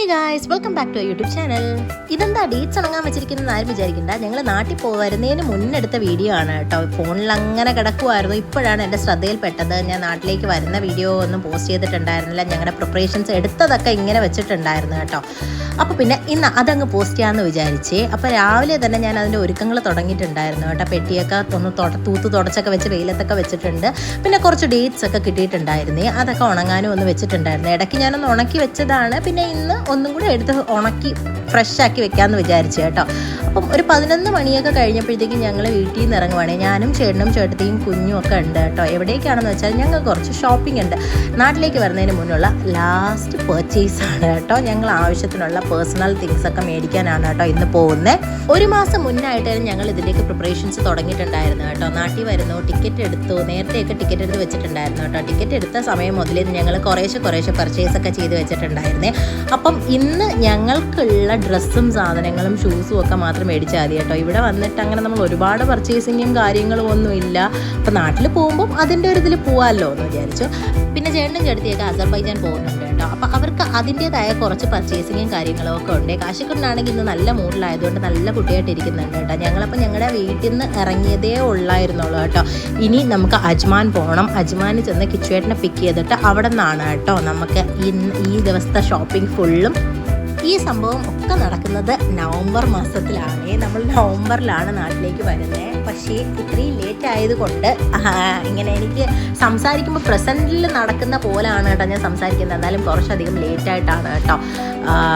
Guys, welcome back to YouTube channel. ഇതെന്താ dates ഉണങ്ങാൻ വെച്ചിരിക്കുന്നത് ആരും വിചാരിക്കണ്ട. ഞങ്ങൾ നാട്ടിൽ വരുന്നതിന് മുന്നെടുത്ത വീഡിയോ ആണ് കേട്ടോ. ഫോണിൽ അങ്ങനെ കിടക്കുമായിരുന്നു. ഇപ്പോഴാണ് എൻ്റെ ശ്രദ്ധയിൽപ്പെട്ടത്. ഞാൻ നാട്ടിലേക്ക് വരുന്ന വീഡിയോ ഒന്നും പോസ്റ്റ് ചെയ്തിട്ടുണ്ടായിരുന്നില്ല. ഞങ്ങളുടെ പ്രിപ്പറേഷൻസ് എടുത്തതൊക്കെ ഇങ്ങനെ വെച്ചിട്ടുണ്ടായിരുന്നു കേട്ടോ. അപ്പോൾ പിന്നെ ഇന്ന് അതങ്ങ് പോസ്റ്റ് ചെയ്യാമെന്ന് വിചാരിച്ചേ. അപ്പോൾ രാവിലെ തന്നെ ഞാൻ അതിൻ്റെ ഒരുക്കങ്ങൾ തുടങ്ങിയിട്ടുണ്ടായിരുന്നു കേട്ടോ. പെട്ടിയൊക്കെ ഒന്ന് തൂത്ത് തുടച്ചൊക്കെ വെച്ച് വെയിലത്തൊക്കെ വെച്ചിട്ടുണ്ട്. പിന്നെ കുറച്ച് ഡേറ്റ്സ് ഒക്കെ കിട്ടിയിട്ടുണ്ടായിരുന്നേ. അതൊക്കെ ഉണങ്ങാനും ഒന്ന് വെച്ചിട്ടുണ്ടായിരുന്നു. ഇടയ്ക്ക് ഞാനൊന്ന് ഉണക്കി വെച്ചതാണ്. പിന്നെ ഇന്ന് ഒന്നും കൂടെ എടുത്ത് ഉണക്കി ഫ്രഷ് ആക്കി വെക്കാമെന്ന് വിചാരിച്ചു കേട്ടോ. അപ്പം ഒരു 11 മണിയൊക്കെ കഴിഞ്ഞപ്പോഴത്തേക്കും ഞങ്ങൾ വീട്ടിൽ നിന്ന് ഇറങ്ങുവാണേ. ഞാനും ചേട്ടനും ചേട്ടത്തിയും കുഞ്ഞും ഒക്കെ ഉണ്ട് കേട്ടോ. എവിടേക്കാണെന്ന് വെച്ചാൽ ഞങ്ങൾ കുറച്ച് ഷോപ്പിംഗ് ഉണ്ട്. നാട്ടിലേക്ക് വരുന്നതിന് മുന്നുള്ള ലാസ്റ്റ് പർച്ചേസ് ആണ് കേട്ടോ. ഞങ്ങൾ ആവശ്യത്തിനുള്ള പേഴ്സണൽ തിങ്സ് ഒക്കെ മേടിക്കാനാണ് കേട്ടോ ഇന്ന് പോകുന്നത്. ഒരു മാസം മുന്നായിട്ട് ഞങ്ങൾ ഇതിലേക്ക് പ്രിപ്പറേഷൻസ് തുടങ്ങിയിട്ടുണ്ടായിരുന്നു കേട്ടോ. നാട്ടിൽ വരുന്നു, ടിക്കറ്റ് എടുത്തു. നേരത്തെയൊക്കെ ടിക്കറ്റ് എടുത്ത് വെച്ചിട്ടുണ്ടായിരുന്നു കേട്ടോ. ടിക്കറ്റ് എടുത്ത സമയം മുതലേ ഞങ്ങൾ കുറേശ്ശെ പർച്ചേസ് ഒക്കെ ചെയ്ത് വെച്ചിട്ടുണ്ടായിരുന്നേ. അപ്പം ഇന്ന് ഞങ്ങൾക്കുള്ള ഡ്രസ്സും സാധനങ്ങളും ഷൂസും ഒക്കെ മാത്രം മേടിച്ചാൽ മതി കേട്ടോ. ഇവിടെ വന്നിട്ട് അങ്ങനെ നമ്മൾ ഒരുപാട് പർച്ചേസിങ്ങും കാര്യങ്ങളും ഒന്നും ഇല്ല. അപ്പം നാട്ടിൽ പോകുമ്പം അതിൻ്റെ ഒരു ഇതിൽ പോകാമല്ലോ എന്ന് വിചാരിച്ചു. പിന്നെ ചേട്ടനും ചേട്ടത്തിയൊക്കെ അസർബൈജാൻ പോകുന്നുണ്ട് കേട്ടോ. അപ്പം അവർക്ക് അതിൻ്റേതായ കുറച്ച് പർച്ചേസിങ്ങും കാര്യങ്ങളും ഒക്കെ ഉണ്ട്. കാശിക്കുണ്ടാണെങ്കിൽ ഇന്ന് നല്ല മൂഡിലായതുകൊണ്ട് നല്ല കുട്ടിയായിട്ട് ഇരിക്കുന്നുണ്ട് കേട്ടോ. ഞങ്ങളപ്പോൾ ഞങ്ങളുടെ വീട്ടിൽ നിന്ന് ഇറങ്ങിയതേ ഉള്ളായിരുന്നുള്ളൂ കേട്ടോ. ഇനി നമുക്ക് അജ്മാൻ പോകണം. അജ്മാനിൽ ചെന്ന് കിച്ചുവേട്ടനെ പിക്ക് ചെയ്തിട്ട് അവിടെ നിന്നാണ് കേട്ടോ നമുക്ക് ഈ ദിവസത്തെ ഷോപ്പിംഗ് ഫുള്ളും. ഈ സംഭവം ഒക്കെ നടക്കുന്നത് നവംബർ മാസത്തിലാണ്. നമ്മൾ നവംബറിലാണ് നാട്ടിലേക്ക് വരുന്നത്. പക്ഷേ ഇത്രയും ലേറ്റ് ആയതുകൊണ്ട് ഇങ്ങനെ എനിക്ക് സംസാരിക്കുമ്പോൾ പ്രസൻറ്റിൽ നടക്കുന്ന പോലാണ് കേട്ടോ ഞാൻ സംസാരിക്കുന്നത്. എന്നാലും കുറച്ചധികം ലേറ്റായിട്ടാണ് കേട്ടോ.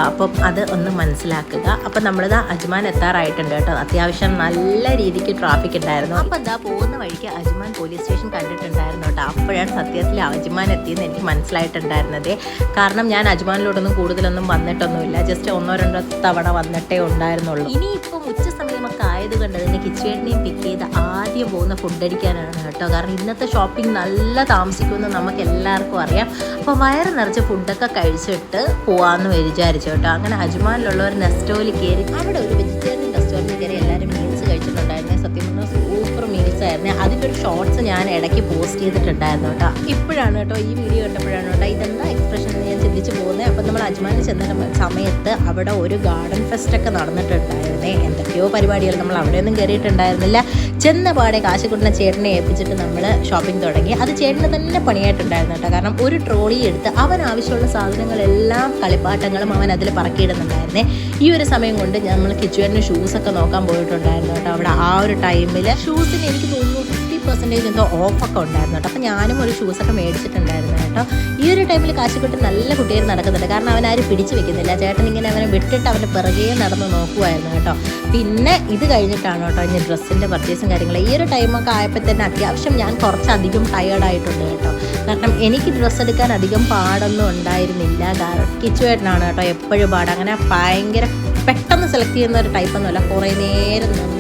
അപ്പം അത് ഒന്ന് മനസ്സിലാക്കുക. അപ്പം നമ്മളിത് അജ്മാൻ എത്താറായിട്ടുണ്ട് കേട്ടോ. അത്യാവശ്യം നല്ല രീതിക്ക് ട്രാഫിക് ഉണ്ടായിരുന്നു. അപ്പം എന്താ പോകുന്ന വഴിക്ക് അജ്മാൻ പോലീസ് സ്റ്റേഷൻ കണ്ടിട്ടുണ്ടായിരുന്നു കേട്ടോ. അപ്പോഴാണ് സത്യത്തിൽ അജ്മാൻ എത്തിയെന്ന് എനിക്ക് മനസ്സിലായിട്ടുണ്ടായിരുന്നത്. കാരണം ഞാൻ അജ്മാനിലോട്ടൊന്നും കൂടുതലൊന്നും വന്നിട്ടൊന്നുമില്ല. ജസ്റ്റ് 1-2 തവണ വന്നിട്ടേ ഉണ്ടായിരുന്നുള്ളൂ. ഇനിയിപ്പം ഉച്ച സമയമൊക്കെ ആയതുകൊണ്ട് തന്നെ കിച്ചുവേട്ടനെയും പിക്ക് ചെയ്ത് ആദ്യം പോകുന്ന ഫുഡ് അടിക്കാനാണ് കേട്ടോ. കാരണം ഇന്നത്തെ ഷോപ്പിംഗ് നല്ല താമസിക്കുമെന്ന് നമുക്ക് എല്ലാവർക്കും അറിയാം. അപ്പോൾ വയറ് നിറച്ച് ഫുഡൊക്കെ കഴിച്ചിട്ട് പോകാമെന്ന് വിചാരിച്ചു കേട്ടോ. അങ്ങനെ അജ്മാനിലുള്ള ഒരു നെസ്റ്റോയിൽ കയറി അവിടെ ഒരു വെജിറ്റേറിയൻ റെസ്റ്റോറൻറ്റിൽ കയറി എല്ലാവരും മീൽസ് കഴിച്ചിട്ടുണ്ടായിരുന്നു. സത്യം പറഞ്ഞാൽ സൂപ്പർ മീൽസ് ആയിരുന്നു. അതിൻ്റെ ഒരു ഷോർട്സ് ഞാൻ ഇടയ്ക്ക് പോസ്റ്റ് ചെയ്തിട്ടുണ്ടായിരുന്നു കേട്ടോ. ഇപ്പോഴാണ് കേട്ടോ ഈ വീഡിയോ കണ്ടപ്പോഴാണ് കേട്ടോ ഇതെന്താ എക്സ്പ്രഷൻ ഞാൻ ചിന്തിച്ച് പോകുന്നത്. അപ്പം നമ്മൾ അജ്മാനിൽ ചെന്ന സമയത്ത് അവിടെ ഒരു ഗാർഡൻ ഫെസ്റ്റ് ഒക്കെ നടന്നിട്ടുണ്ടായിരുന്നേ. എന്തൊക്കെയോ പരിപാടികൾ. നമ്മൾ അവിടെയൊന്നും കയറിയിട്ടുണ്ടായിരുന്നില്ല. ചെന്ന പാടെ കാശിക്കുട്ടനെ ചേട്ടനെ ഏൽപ്പിച്ചിട്ട് നമ്മൾ ഷോപ്പിംഗ് തുടങ്ങി. അത് ചേട്ടന് തന്നെ പണിയായിട്ടുണ്ടായിരുന്നു കേട്ടോ. കാരണം ഒരു ട്രോളി എടുത്ത് അവൻ ആവശ്യമുള്ള സാധനങ്ങളെല്ലാം കളിപ്പാട്ടങ്ങളും അവൻ അതിൽ പറക്കിയിടുന്നുണ്ടായിരുന്നേ. ഈ ഒരു സമയം കൊണ്ട് നമ്മൾ കിച്ചുവേട്ടന് ഷൂസൊക്കെ നോക്കാൻ പോയിട്ടുണ്ടായിരുന്നു കേട്ടോ. അവിടെ ആ ഒരു ടൈമിൽ ഷൂസിന് എനിക്ക് തോന്നുന്നു 50% എന്തോ ഓഫൊക്കെ ഉണ്ടായിരുന്നു കേട്ടോ. അപ്പം ഞാനും ഒരു ഷൂസൊക്കെ മേടിച്ചിട്ടുണ്ടായിരുന്നു കേട്ടോ. ഈ ഒരു ടൈമിൽ കാശിക്കുട്ടി നല്ല കുട്ടികൾ നടക്കുന്നുണ്ട്. കാരണം അവൻ ആരും പിടിച്ചു വെക്കുന്നില്ല. ചേട്ടൻ ഇങ്ങനെ അവനെ വിട്ടിട്ട് അവൻ്റെ പിറകെ നടന്ന് നോക്കുമായിരുന്നു കേട്ടോ. പിന്നെ ഇത് കഴിഞ്ഞിട്ടാണ് കേട്ടോ ഇനി ഡ്രസ്സിൻ്റെ പർച്ചേസും കാര്യങ്ങളും. ഈ ഒരു ടൈമൊക്കെ ആയപ്പോൾ തന്നെ അത്യാവശ്യം ഞാൻ കുറച്ചധികം ടയേർഡായിട്ടുണ്ട് കേട്ടോ. കാരണം എനിക്ക് ഡ്രസ്സ് എടുക്കാൻ അധികം പാടൊന്നും ഉണ്ടായിരുന്നില്ല. കാരണം കിച്ചുവേട്ടനാണ് കേട്ടോ എപ്പോഴും പാട്. അങ്ങനെ ഭയങ്കര പെട്ടെന്ന് സെലക്ട് ചെയ്യുന്ന ഒരു ടൈപ്പൊന്നുമല്ല. കുറേ നേരം നിന്ന്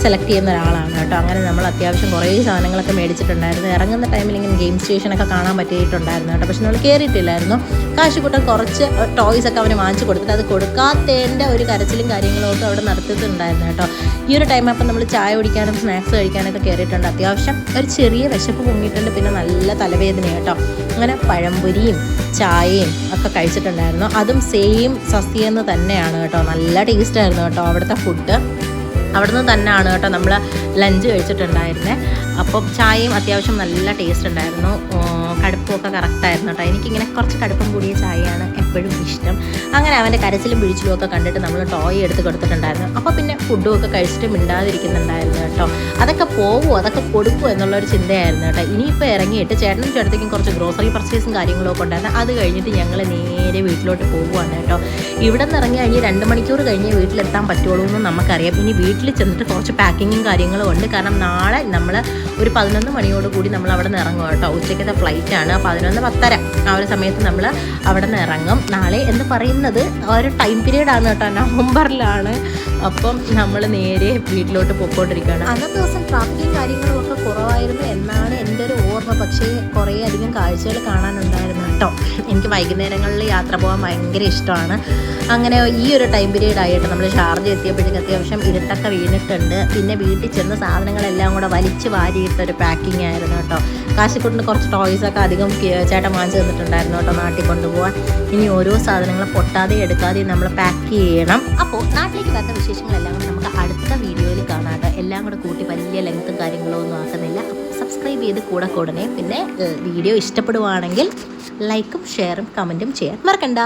സെലക്ട് ചെയ്യുന്ന ഒരാളാണ് കേട്ടോ. അങ്ങനെ നമ്മൾ അത്യാവശ്യം കുറേ സാധനങ്ങളൊക്കെ മേടിച്ചിട്ടുണ്ടായിരുന്നു. ഇറങ്ങുന്ന ടൈമിൽ ഇങ്ങനെ ഗെയിം സ്റ്റേഷനൊക്കെ കാണാൻ പറ്റിയിട്ടുണ്ടായിരുന്നു കേട്ടോ. പക്ഷെ നമ്മൾ കയറിയിട്ടില്ലായിരുന്നു. കാശിക്കുട്ടൻ കുറച്ച് ടോയ്സൊക്കെ അവന് വാങ്ങിച്ചു കൊടുത്തിട്ട് അത് കൊടുക്കാത്തതിൻ്റെ ഒരു കരച്ചിലും കാര്യങ്ങളും ഒക്കെ അവിടെ നടത്തിയിട്ടുണ്ടായിരുന്നു കേട്ടോ. ഈ ഒരു ടൈം അപ്പം നമ്മൾ ചായ കുടിക്കാനും സ്നാക്സ് കഴിക്കാനൊക്കെ കയറിയിട്ടുണ്ട്. അത്യാവശ്യം ഒരു ചെറിയ വിശപ്പ് പൊങ്ങിയിട്ടുണ്ട്. പിന്നെ നല്ല തലവേദന കേട്ടോ. അങ്ങനെ പഴംപൊരിയും ചായയും ഒക്കെ കഴിച്ചിട്ടുണ്ടായിരുന്നു. അതും സെയിം സസ്യെന്ന് തന്നെയാണ് കേട്ടോ. നല്ല ടേസ്റ്റായിരുന്നു കേട്ടോ അവിടുത്തെ ഫുഡ്. അവിടുന്ന് തന്നെയാണ് കേട്ടോ നമ്മൾ ലഞ്ച് കഴിച്ചിട്ടുണ്ടായിരുന്നത്. അപ്പം ചായയും അത്യാവശ്യം നല്ല ടേസ്റ്റ് ഉണ്ടായിരുന്നു. കടുപ്പമൊക്കെ കറക്റ്റായിരുന്നു കേട്ടോ. എനിക്കിങ്ങനെ കുറച്ച് കടുപ്പം കൂടിയ ചായയാണ് എപ്പോഴും ഇഷ്ടം. അങ്ങനെ അവൻ്റെ കരച്ചിലും പിടിച്ചിലും ഒക്കെ കണ്ടിട്ട് നമ്മൾ ടോയ് എടുത്ത് കൊടുത്തിട്ടുണ്ടായിരുന്നു. അപ്പോൾ പിന്നെ ഫുഡും ഒക്കെ കഴിച്ചിട്ട് മിണ്ടാതിരിക്കുന്നുണ്ടായിരുന്നു കേട്ടോ. അതൊക്കെ പോകുമോ അതൊക്കെ കൊടുക്കുമോ എന്നുള്ളൊരു ചിന്തയായിരുന്നു കേട്ടോ. ഇനിയിപ്പോൾ ഇറങ്ങിയിട്ട് ചേട്ടനും ചേട്ടത്തേക്കും കുറച്ച് ഗ്രോസറി പർച്ചേസും കാര്യങ്ങളും ഒക്കെ ഉണ്ടായിരുന്നു. അത് കഴിഞ്ഞിട്ട് ഞങ്ങൾ നേരെ വീട്ടിലോട്ട് പോകുവാണ് കേട്ടോ. ഇവിടെ നിന്ന് ഇറങ്ങി കഴിഞ്ഞ് 2 മണിക്കൂർ കഴിഞ്ഞ് വീട്ടിലെത്താൻ പറ്റുള്ളൂ എന്ന് നമുക്കറിയാം. ഇനി വീട്ടിൽ ചെന്നിട്ട് കുറച്ച് പാക്കിങ്ങും കാര്യങ്ങളും ഉണ്ട്. കാരണം നാളെ നമ്മൾ ഒരു 11 മണിയോടുകൂടി നമ്മൾ അവിടെ നിന്ന് ഇറങ്ങും കേട്ടോ. ഉച്ചയ്ക്കത്തെ ഫ്ലൈറ്റാണ്. 11:10 ആ ഒരു സമയത്ത് നമ്മൾ അവിടെ നിന്ന് ഇറങ്ങും. നാളെ എന്ന് പറയുന്നത് ഒരു ടൈം പീരീഡാണ് കേട്ടോ. നവംബറിലാണ്. അപ്പം നമ്മൾ നേരെ വീട്ടിലോട്ട് പോയിക്കൊണ്ടിരിക്കുകയാണ്. അന്നത്തെ ദിവസം ട്രാഫിക്കും കാര്യങ്ങളും ഒക്കെ കുറവായിരുന്നു എന്നാണ് എൻ്റെ ഒരു ഓർമ്മ. പക്ഷേ കുറേ അധികം കാഴ്ചകൾ കാണാനുണ്ടായിരുന്നു. ഇഷ്ടം. എനിക്ക് വൈകുന്നേരങ്ങളിൽ യാത്ര പോകാൻ ഭയങ്കര ഇഷ്ടമാണ്. അങ്ങനെ ഈ ഒരു ടൈം പീരീഡ് ആയിട്ട് നമ്മൾ ഷാർജ എത്തിയപ്പോഴേക്കും അത്യാവശ്യം ഇരുട്ടൊക്കെ വീണിട്ടുണ്ട്. പിന്നെ വീട്ടിൽ ചെന്ന് സാധനങ്ങളെല്ലാം കൂടെ വലിച്ച് വാരിയിട്ടൊരു പാക്കിംഗ് ആയിരുന്നു കേട്ടോ. കാശിക്കുട്ടിന് കുറച്ച് ടോയ്സൊക്കെ അധികം ചേട്ടൻ വാങ്ങിച്ചു തന്നിട്ടുണ്ടായിരുന്നു കേട്ടോ നാട്ടിൽ കൊണ്ടുപോകാൻ. ഇനി ഓരോ സാധനങ്ങളും പൊട്ടാതെ എടുക്കാതെ നമ്മൾ പാക്ക് ചെയ്യണം. അപ്പോൾ നാട്ടിലേക്ക് വരുന്ന വിശേഷങ്ങളെല്ലാം കൂടെ നമുക്ക് അടുത്ത വീഡിയോയിൽ കാണാം കേട്ടോ. എല്ലാം കൂടെ കൂട്ടി വലിയ ലെങ്ത്തും കാര്യങ്ങളോ ഒന്നും ആക്കുന്നില്ല. സബ്സ്ക്രൈബ് ചെയ്ത് കൂടെ. പിന്നെ വീഡിയോ ഇഷ്ടപ്പെടുവാണെങ്കിൽ ലൈക്കും ഷെയറും കമൻറ്റും ചെയ്യാൻ മറക്കണ്ട.